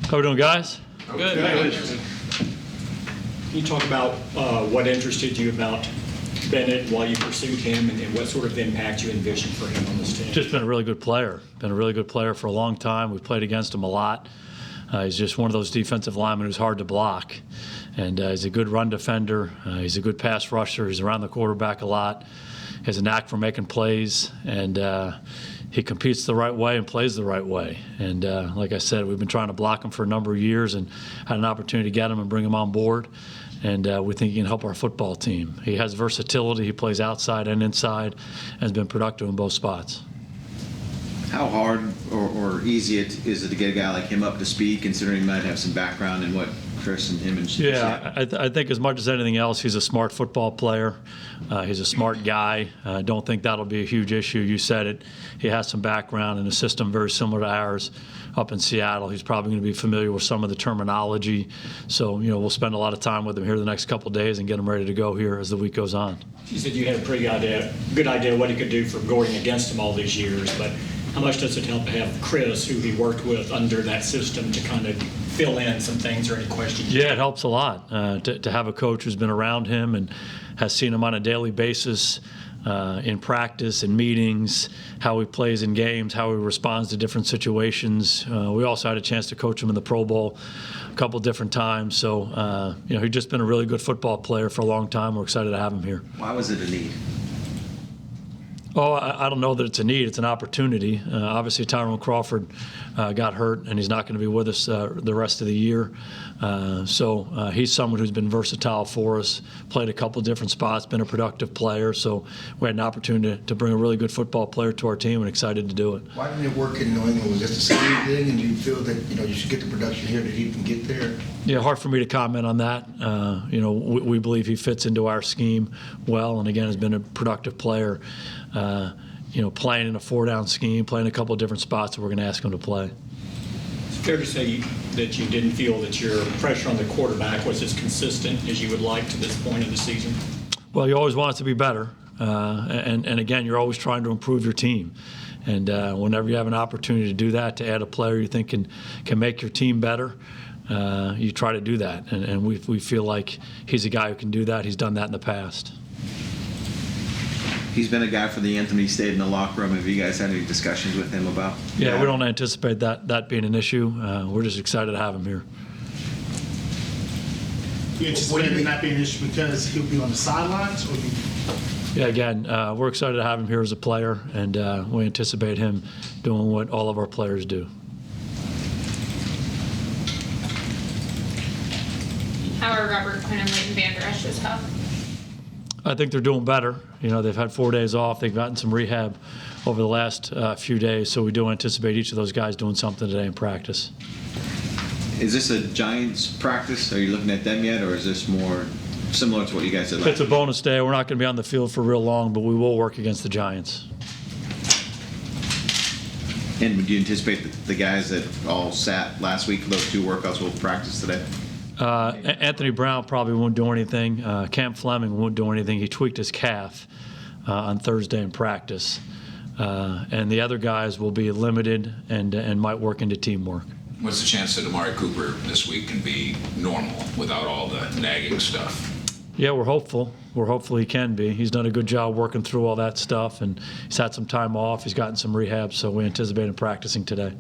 How we doing, guys? Good. Can you talk about what interested you about Bennett while you pursued him, and what sort of impact you envisioned for him on this team? Just been a really good player. Been a really good player for a long time. We've played against him a lot. He's just one of those defensive linemen who's hard to block. And he's a good run defender. He's a good pass rusher. He's around the quarterback a lot. He has a knack for making plays. And he competes the right way and plays the right way. And like I said, we've been trying to block him for a number of years and had an opportunity to get him and bring him on board. And we think he can help our football team. He has versatility. He plays outside and inside and has been productive in both spots. How hard or easy is it to get a guy like him up to speed, considering he might have some background in what Chris and him and Yeah, I think as much as anything else, he's a smart football player. He's a smart guy. I don't think that'll be a huge issue. You said it. He has some background in a system very similar to ours up in Seattle. He's probably going to be familiar with some of the terminology. So, we'll spend a lot of time with him here the next couple of days and get him ready to go here as the week goes on. You said you had a pretty good idea what he could do from going against him all these years, but how much does it help to have Chris, who he worked with under that system, to kind of fill in some things or any questions? Yeah, it helps a lot to have a coach who's been around him and has seen him on a daily basis in practice, in meetings, how he plays in games, how he responds to different situations. We also had a chance to coach him in the Pro Bowl a couple different times. So, he's just been a really good football player for a long time. We're excited to have him here. Why was it a need? Oh, I don't know that it's a need. It's an opportunity. Obviously, Tyrone Crawford got hurt, and he's not going to be with us the rest of the year. So he's someone who's been versatile for us, played a couple different spots, been a productive player. So we had an opportunity to bring a really good football player to our team, and excited to do it. Why didn't it work in New England? Was this the same thing, and do you feel that you should get the production here that he can get there? Yeah, hard for me to comment on that. We believe he fits into our scheme well, and again has been a productive player. Playing in a 4-down scheme, playing a couple of different spots that we're going to ask him to play. It's fair to say that you didn't feel that your pressure on the quarterback was as consistent as you would like to this point of the season? Well, you always want it to be better. And again, you're always trying to improve your team. And whenever you have an opportunity to do that, to add a player you think can make your team better, you try to do that. And we feel like he's a guy who can do that. He's done that in the past. He's been a guy for the anthem. He stayed in the locker room. Have you guys had any discussions with him about? Yeah, we don't anticipate that being an issue. We're just excited to have him here. You anticipate it not being an issue because he'll be on the sidelines? Yeah, again, we're excited to have him here as a player, and we anticipate him doing what all of our players do. How are Robert Quinn and Leighton Vander Esch's health? I think they're doing better. They've had 4 days off. They've gotten some rehab over the last few days, so we do anticipate each of those guys doing something today in practice. Is this a Giants practice? Are you looking at them yet, or is this more similar to what you guys did last It's a bonus day. We're not going to be on the field for real long, but we will work against the Giants. And would you anticipate that the guys that all sat last week for those 2 workouts will practice today? Anthony Brown probably won't do anything. Cam Fleming won't do anything. He tweaked his calf on Thursday in practice. And the other guys will be limited and might work into teamwork. What's the chance that Amari Cooper this week can be normal without all the nagging stuff? Yeah, we're hopeful. We're hopeful he can be. He's done a good job working through all that stuff, and he's had some time off. He's gotten some rehab, so we anticipate him practicing today.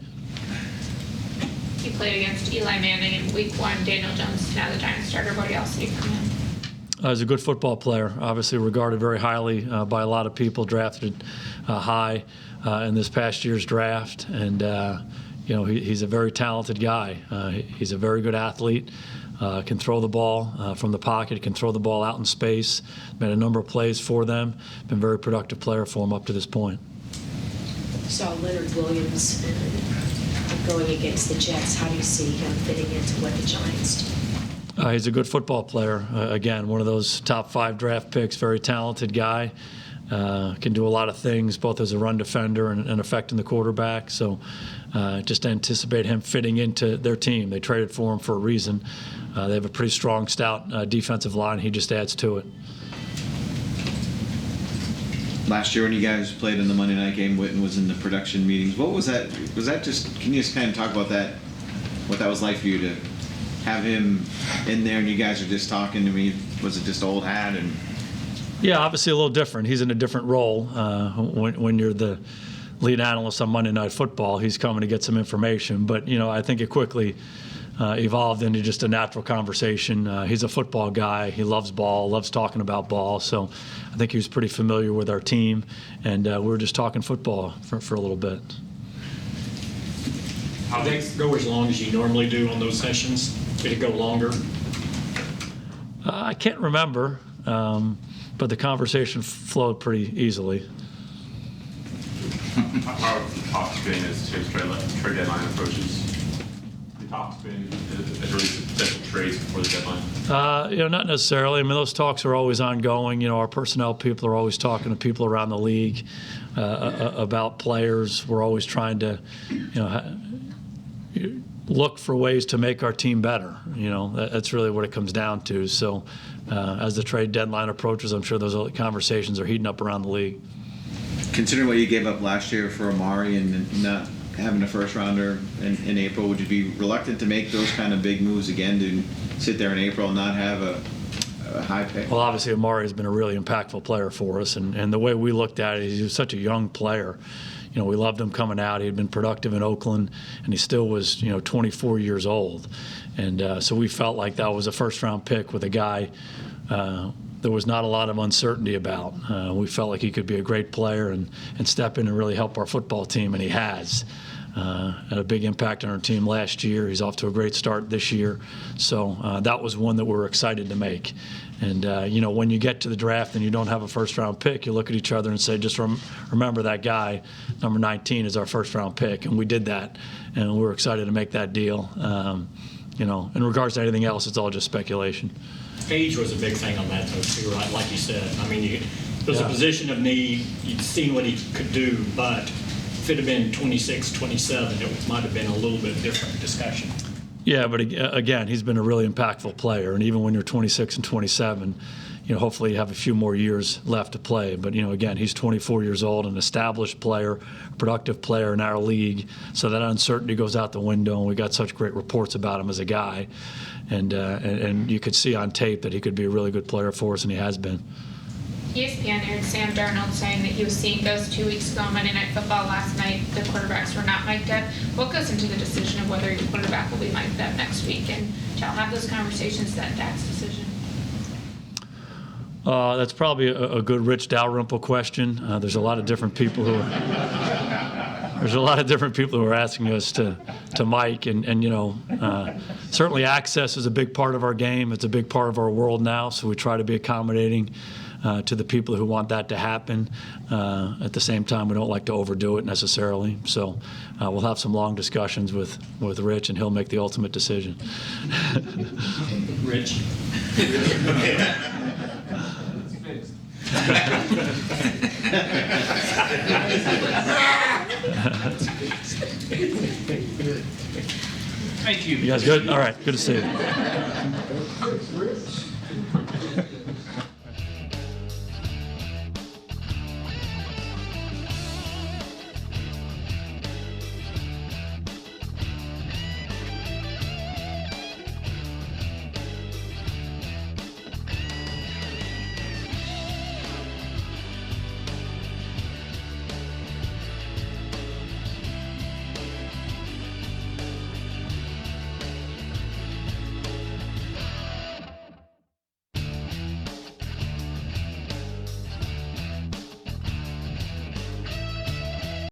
He played against Eli Manning in Week 1. Daniel Jones, now the Giants starter. What do y'all see from him? He's a good football player, obviously regarded very highly by a lot of people, drafted high in this past year's draft. And, he's a very talented guy. He's a very good athlete, can throw the ball from the pocket, can throw the ball out in space, made a number of plays for them, been a very productive player for him up to this point. Saw Leonard Williams going against the Jets. How do you see him fitting into what the Giants do? He's a good football player. Again, one of those top 5 draft picks, very talented guy. Can do a lot of things, both as a run defender and affecting the quarterback. So just anticipate him fitting into their team. They traded for him for a reason. They have a pretty strong, stout defensive line. He just adds to it. last year when you guys played in the Monday night game, Witten was in the production meetings. What was that? Was that just? Can you just kind of talk about that? What that was like for you to have him in there, and you guys are just talking to me? Was it just old hat and? Yeah, obviously a little different. He's in a different role. When you're the lead analyst on Monday Night Football, he's coming to get some information. But, I think it quickly evolved into just a natural conversation. He's a football guy. He loves ball, loves talking about ball. So I think he was pretty familiar with our team. And we were just talking football for a little bit. Did they go as long as you normally do on those sessions? Did it go longer? I can't remember, but the conversation flowed pretty easily. How have the talks been as today's trade deadline approaches? The talks been as early as potential trades before the deadline? Not necessarily. I mean, those talks are always ongoing. Our personnel people are always talking to people around the league about players. We're always trying to, look for ways to make our team better. That's really what it comes down to. So as the trade deadline approaches, I'm sure those conversations are heating up around the league. Considering what you gave up last year for Amari and not having a first rounder in April, would you be reluctant to make those kind of big moves again to sit there in April and not have a high pick? Well, obviously Amari has been a really impactful player for us, and the way we looked at it, he was such a young player. We loved him coming out. He had been productive in Oakland, and he still was, 24 years old. And so we felt like that was a first-round pick with a guy there was not a lot of uncertainty about. We felt like he could be a great player and step in and really help our football team, and he has. Had a big impact on our team last year. He's off to a great start this year. So that was one that we're excited to make. And, when you get to the draft and you don't have a first-round pick, you look at each other and say, just remember that guy, number 19, is our first-round pick. And we did that, and we're excited to make that deal. In regards to anything else, it's all just speculation. Age was a big thing on that, though, too, right? Like you said. I mean, it was a Yeah. position of need. You'd seen what he could do, but if it had been 26, 27, it might have been a little bit different discussion. Yeah, but again, he's been a really impactful player. And even when you're 26 and 27, hopefully you have a few more years left to play. But, again, he's 24 years old, an established player, a productive player in our league. So that uncertainty goes out the window, and we got such great reports about him as a guy. And you could see on tape that he could be a really good player for us, and he has been. ESPN aired Sam Darnold saying that he was seeing those 2 weeks ago on Monday Night Football. Last night, the quarterbacks were not mic'd up. What goes into the decision of whether your quarterback will be mic'd up next week? And shall have those conversations, that Dak's decision? That's probably a good Rich Dalrymple question. There's a lot of different people who are asking us to mic, and certainly access is a big part of our game. It's a big part of our world now, so we try to be accommodating to the people who want that to happen. At the same time, we don't like to overdo it necessarily. So we'll have some long discussions with Rich, and he'll make the ultimate decision. Rich? Thank you. You guys good? All right, good to see you.